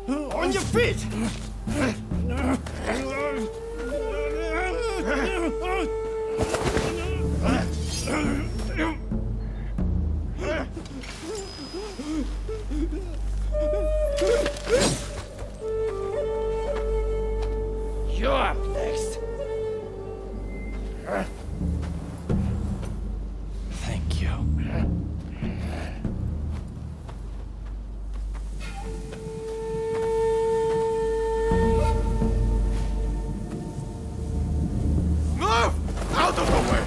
On your feet! You're up next. Thank you. Move! Out of the way!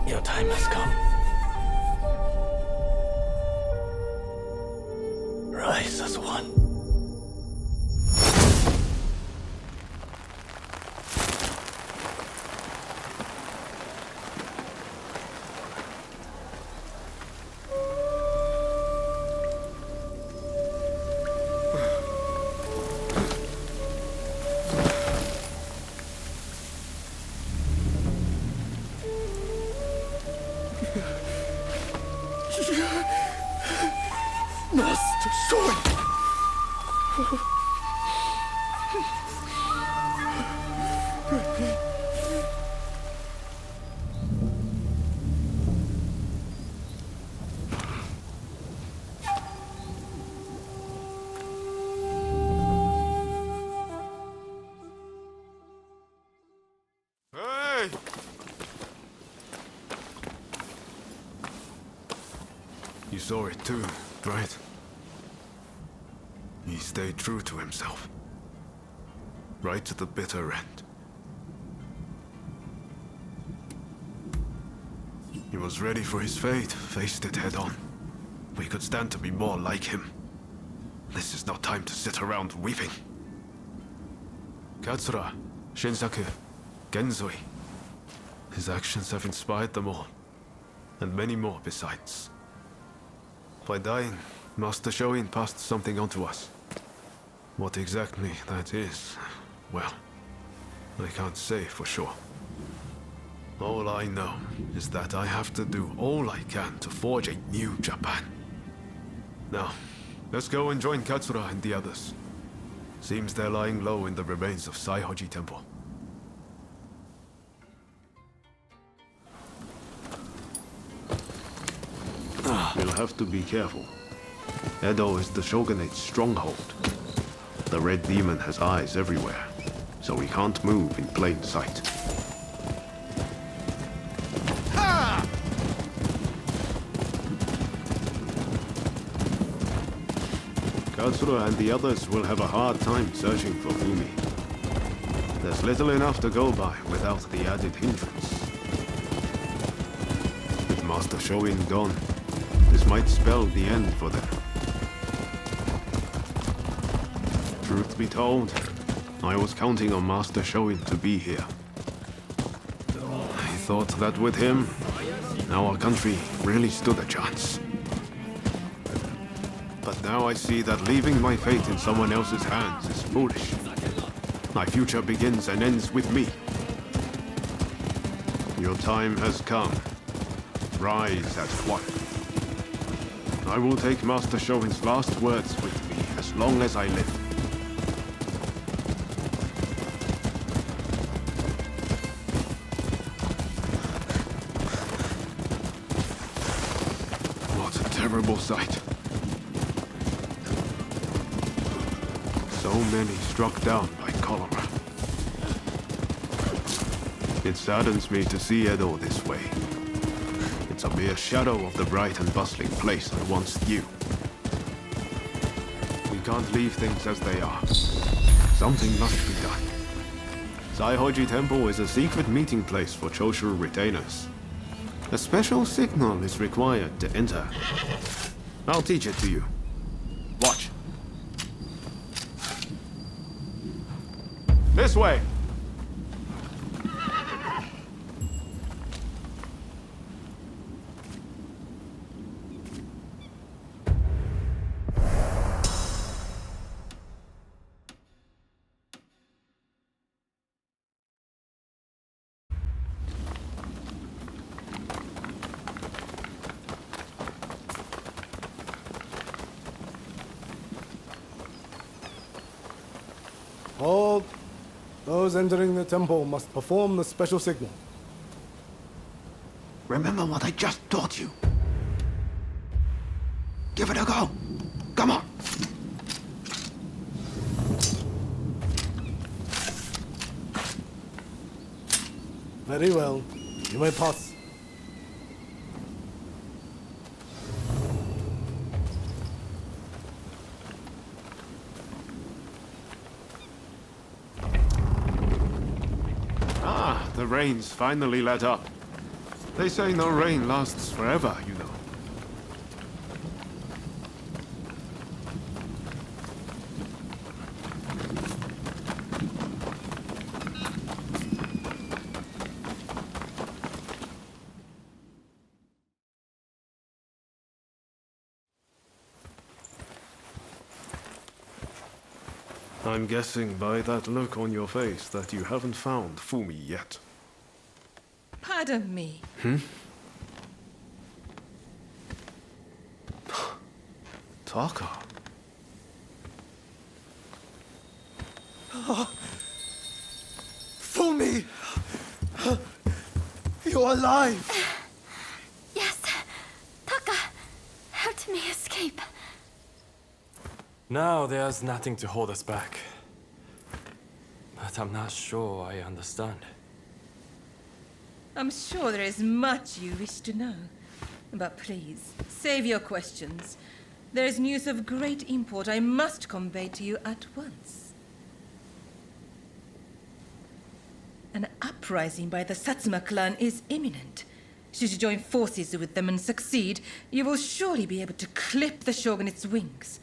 Your time has come. Rise as one. Master Shoin! Hey! You saw it too, right? He stayed true to himself. Right to the bitter end. He was ready for his fate, faced it head on. We could stand to be more like him. This is not time to sit around weeping. Katsura, Shinsaku, Genzoi. His actions have inspired them all, and many more besides. By dying, Master Shoin passed something on to us. What exactly that is, well, I can't say for sure. All I know is that I have to do all I can to forge a new Japan. Now, let's go and join Katsura and the others. Seems they're lying low in the remains of Saihoji Temple. We'll have to be careful. Edo is the Shogunate's stronghold. The Red Demon has eyes everywhere, so we can't move in plain sight. Katsura and the others will have a hard time searching for Fumi. There's little enough to go by without the added hindrance. With Master Shoin gone, this might spell the end for them. Truth be told, I was counting on Master Shoin to be here. I thought that with him, our country really stood a chance. But now I see that leaving my fate in someone else's hands is foolish. My future begins and ends with me. Your time has come. Rise as one. I will take Master Shoin's last words with me as long as I live. What a terrible sight. So many struck down by cholera. It saddens me to see Edo this way. It's a mere shadow of the bright and bustling place I once knew. We can't leave things as they are. Something must be done. Saihoji Temple is a secret meeting place for Choshu retainers. A special signal is required to enter. I'll teach it to you. Watch. This way! Those entering the temple must perform the special signal. Remember what I just taught you. Give it a go. Come on. Very well. You may pass. Ah, the rain's finally let up. They say no rain lasts forever, you know. I'm guessing by that look on your face that you haven't found Fumi yet. Pardon me. Taka. Fumi! You're alive! Yes. Taka helped me escape. Now there's nothing to hold us back. But I'm not sure I understand. I'm sure there is much you wish to know. But please, save your questions. There is news of great import I must convey to you at once. An uprising by the Satsuma clan is imminent. Should you join forces with them and succeed, you will surely be able to clip the shogunate's wings.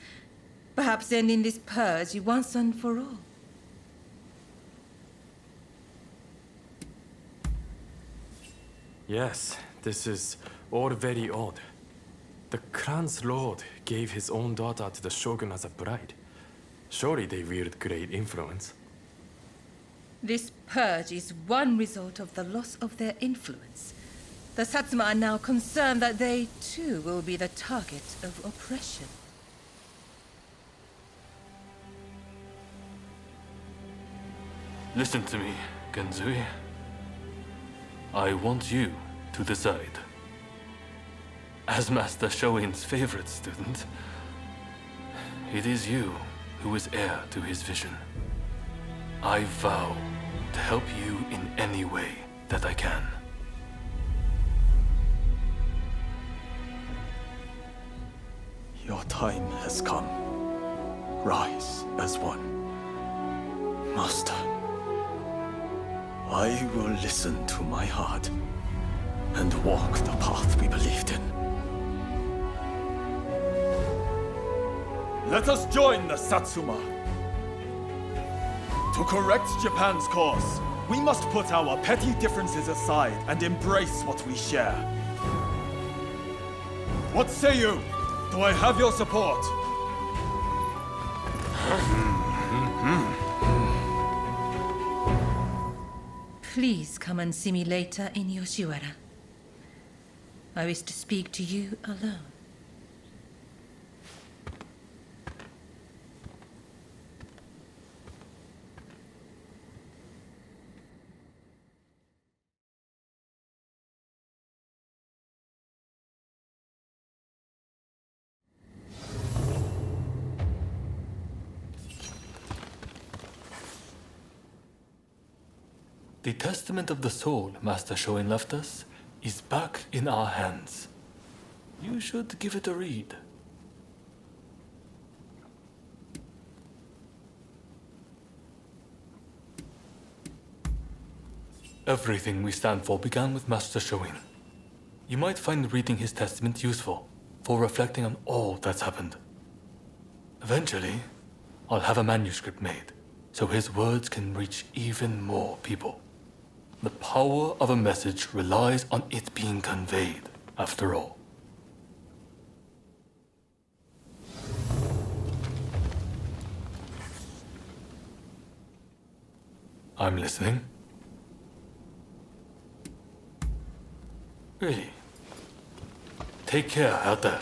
Perhaps ending this purge once and for all. Yes, this is all very odd. The clan's lord gave his own daughter to the shogun as a bride. Surely they wield great influence. This purge is one result of the loss of their influence. The Satsuma are now concerned that they, too, will be the target of oppression. Listen to me, Genzui. I want you to decide. As Master Shoin's favorite student, it is you who is heir to his vision. I vow to help you in any way that I can. Your time has come. Rise as one. Master, I will listen to my heart and walk the path we believed in. Let us join the Satsuma. To correct Japan's course, we must put our petty differences aside and embrace what we share. What say you? Do I have your support? Please come and see me later in Yoshiwara. I wish to speak to you alone. The testament of the soul Master Shoin left us is back in our hands. You should give it a read. Everything we stand for began with Master Shoin. You might find reading his testament useful for reflecting on all that's happened. Eventually, I'll have a manuscript made so his words can reach even more people. The power of a message relies on it being conveyed, after all. I'm listening. Really? Take care out there.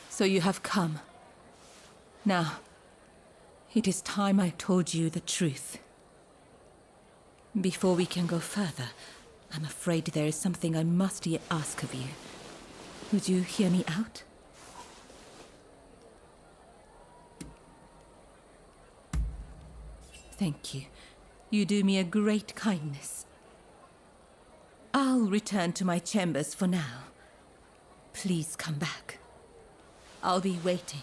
So you have come. Now, it is time I told you the truth. Before we can go further, I'm afraid there is something I must yet ask of you. Would you hear me out? Thank you. You do me a great kindness. I'll return to my chambers for now. Please come back. I'll be waiting.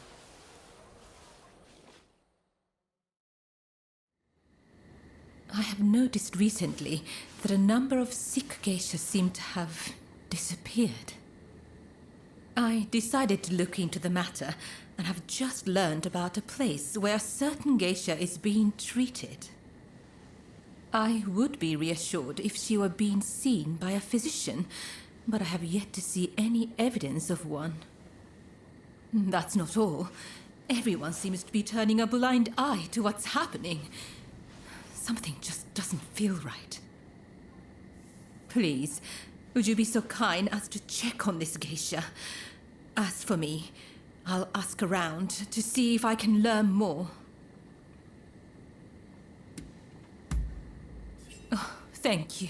I have noticed recently that a number of sick geishas seem to have disappeared. I decided to look into the matter and have just learned about a place where a certain geisha is being treated. I would be reassured if she were being seen by a physician, but I have yet to see any evidence of one. That's not all. Everyone seems to be turning a blind eye to what's happening. Something just doesn't feel right. Please, would you be so kind as to check on this geisha? As for me, I'll ask around to see if I can learn more. Oh, thank you.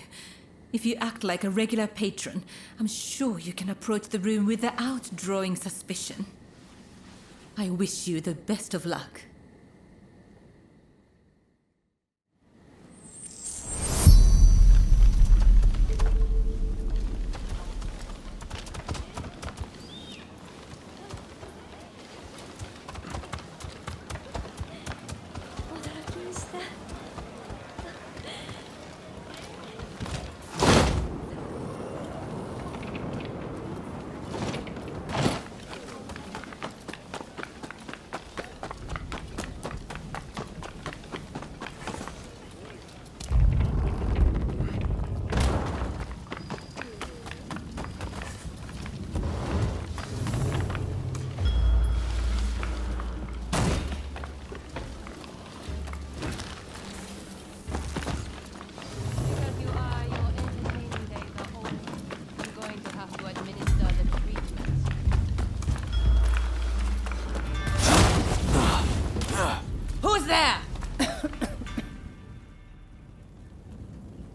If you act like a regular patron, I'm sure you can approach the room without drawing suspicion. I wish you the best of luck.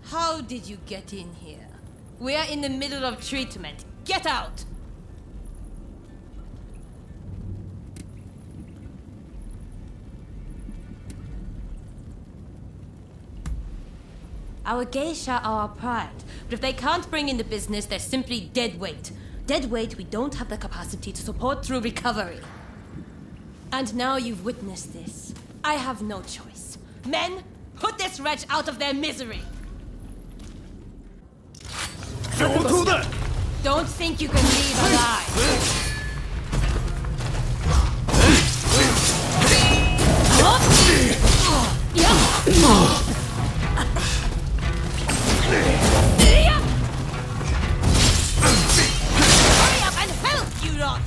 How did you get in here? We are in the middle of treatment. Get out! Our geisha are our pride, but if they can't bring in the business, they're simply dead weight. Dead weight we don't have the capacity to support through recovery. And now you've witnessed this. I have no choice. Men, put this wretch out of their misery! Don't think you can leave alive! Hurry up and help, you lot!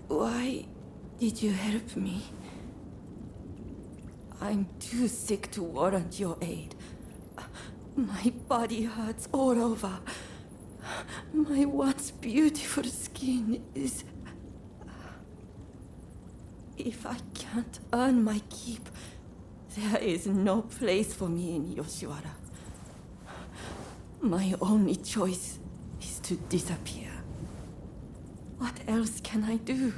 Why did you help me? I'm too sick to warrant your aid. My body hurts all over. My once beautiful skin is... If I can't earn my keep, there is no place for me in Yoshiwara. My only choice is to disappear. What else can I do?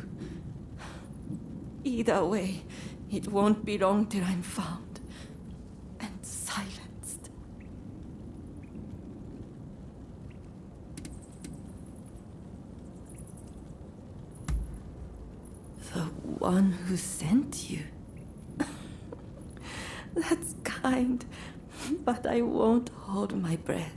Either way, it won't be long till I'm found and silenced. The one who sent you? That's kind, but I won't hold my breath.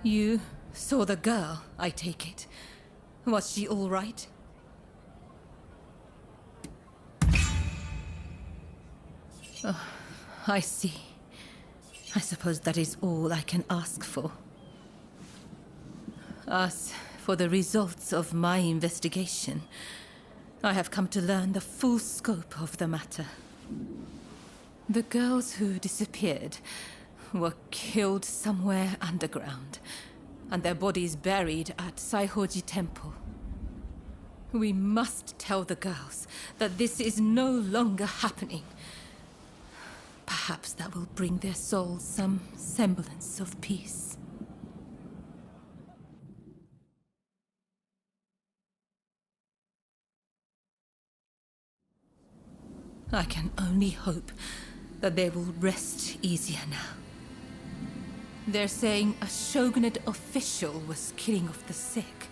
You saw the girl, I take it. Was she all right? Oh, I see. I suppose that is all I can ask for. As for the results of my investigation, I have come to learn the full scope of the matter. The girls who disappeared were killed somewhere underground, and their bodies buried at Saihoji Temple. We must tell the girls that this is no longer happening. Perhaps that will bring their souls some semblance of peace. I can only hope that they will rest easier now. They're saying a shogunate official was killing off the sick,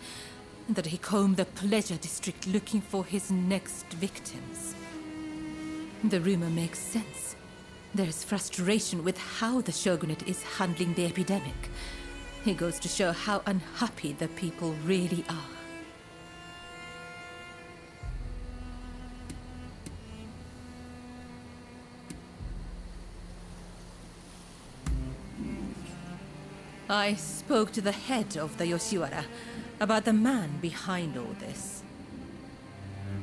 and that he combed the pleasure district looking for his next victims. The rumor makes sense. There's frustration with how the shogunate is handling the epidemic. It goes to show how unhappy the people really are. I spoke to the head of the Yoshiwara about the man behind all this.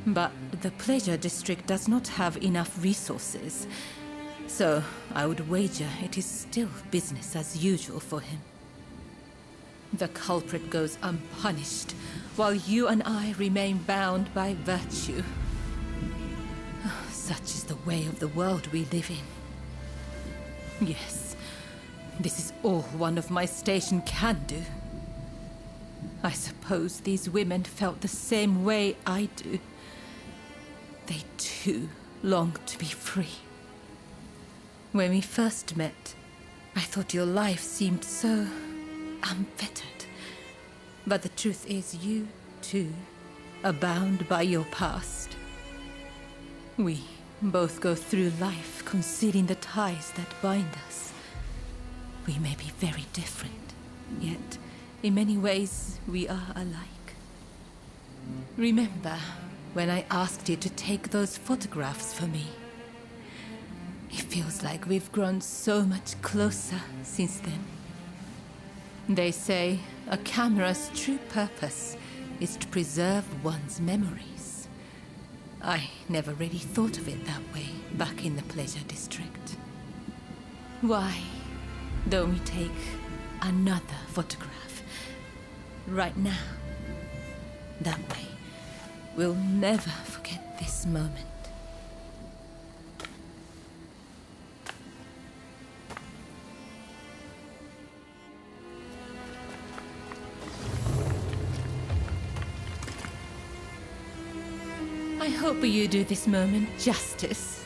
But the pleasure district does not have enough resources, so I would wager it is still business as usual for him. The culprit goes unpunished, while you and I remain bound by virtue. Such is the way of the world we live in. Yes, this is all one of my station can do. I suppose these women felt the same way I do. They too long to be free. When we first met, I thought your life seemed so unfettered. But the truth is you, too, are bound by your past. We both go through life concealing the ties that bind us. We may be very different, yet in many ways we are alike. Remember when I asked you to take those photographs for me? It feels like we've grown so much closer since then. They say a camera's true purpose is to preserve one's memories. I never really thought of it that way back in the pleasure district. Why don't we take another photograph right now? That way, we'll never forget this moment. I hope you do this moment justice.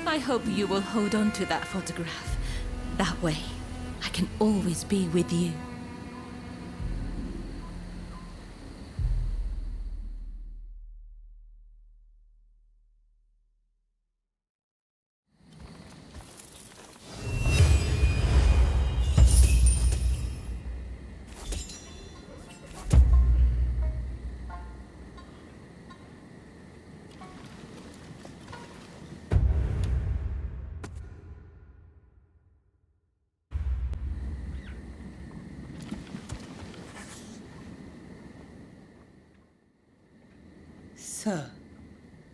I hope you will hold on to that photograph. That way, I can always be with you. So,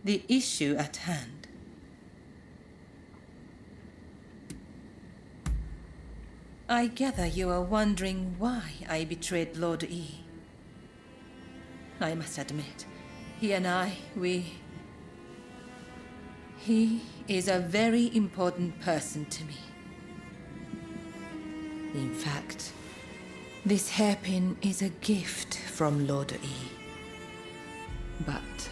the issue at hand. I gather you are wondering why I betrayed Lord E. I must admit, he and I, He is a very important person to me. In fact, this hairpin is a gift from Lord E. But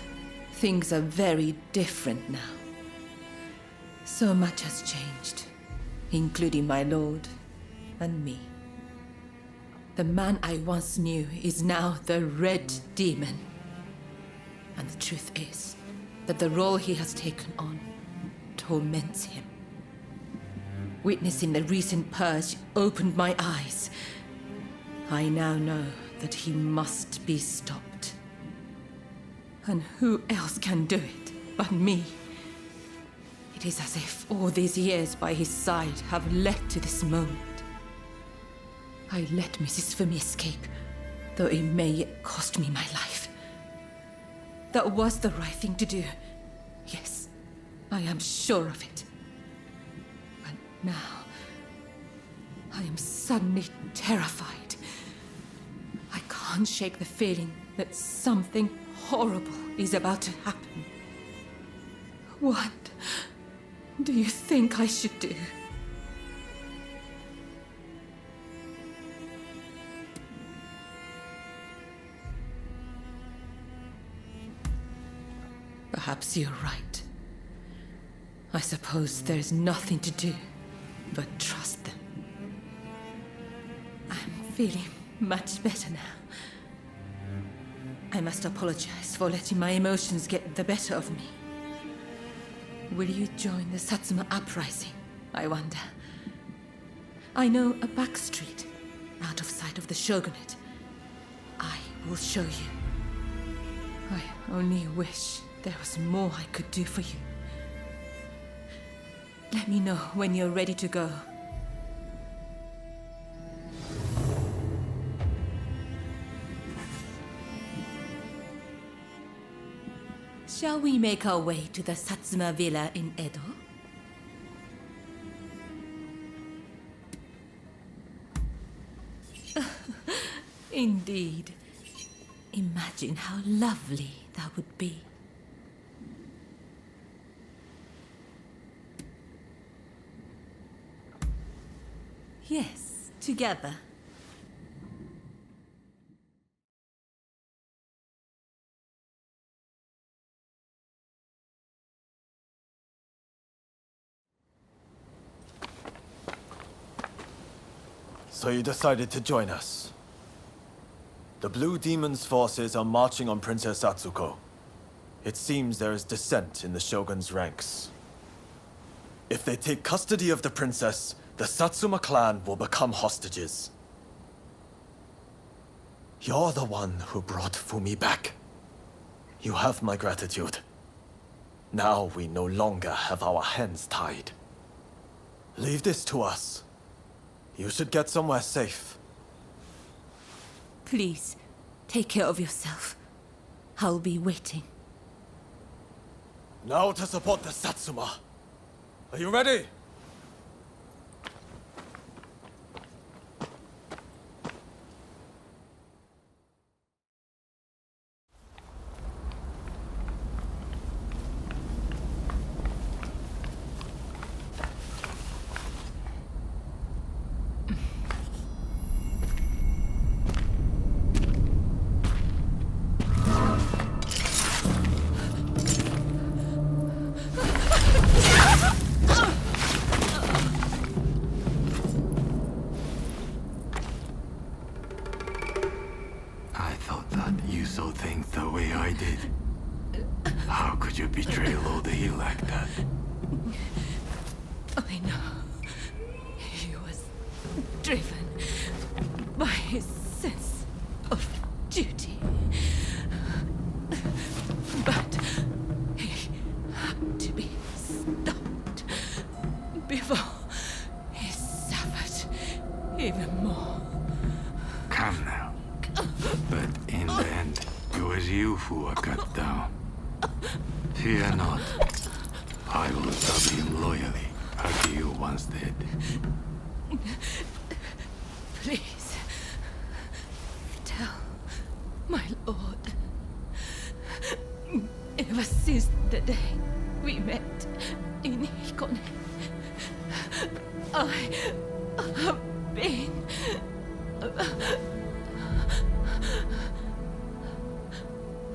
things are very different now. So much has changed, including my lord and me. The man I once knew is now the Red Demon. And the truth is that the role he has taken on torments him. Witnessing the recent purge opened my eyes. I now know that he must be stopped. And who else can do it but me? It is as if all these years by his side have led to this moment. I let Mrs. Fumi escape, though it may yet cost me my life. That was the right thing to do. Yes, I am sure of it. But now, I am suddenly terrified. I can't shake the feeling that something horrible is about to happen. What do you think I should do? Perhaps you're right. I suppose there's nothing to do but trust them. I'm feeling much better now. I must apologize for letting my emotions get the better of me. Will you join the Satsuma uprising, I wonder? I know a back street, out of sight of the shogunate. I will show you. I only wish there was more I could do for you. Let me know when you're ready to go. Shall we make our way to the Satsuma villa in Edo? Indeed. Imagine how lovely that would be. Yes, together. So you decided to join us. The Blue Demon's forces are marching on Princess Atsuko. It seems there is dissent in the Shogun's ranks. If they take custody of the princess, the Satsuma clan will become hostages. You're the one who brought Fumi back. You have my gratitude. Now we no longer have our hands tied. Leave this to us. You should get somewhere safe. Please, take care of yourself. I'll be waiting. Now to support the Satsuma. Are you ready? driven by his sense of duty. But he had to be stopped before he suffered even more. Come now. But in the end, it was you who were cut down. Fear not. I will serve him loyally, as you once did. Please, tell my lord. Ever since the day we met in Hikone, I have been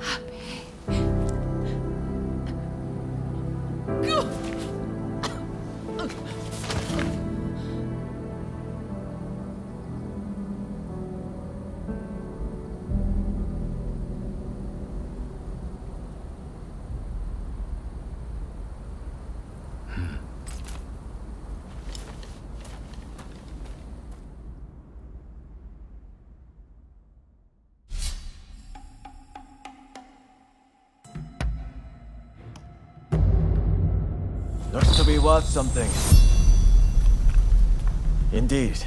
happy. Go! Looks to be worth something. Indeed.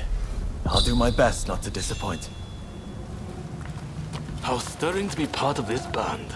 I'll do my best not to disappoint. How stirring to be part of this band.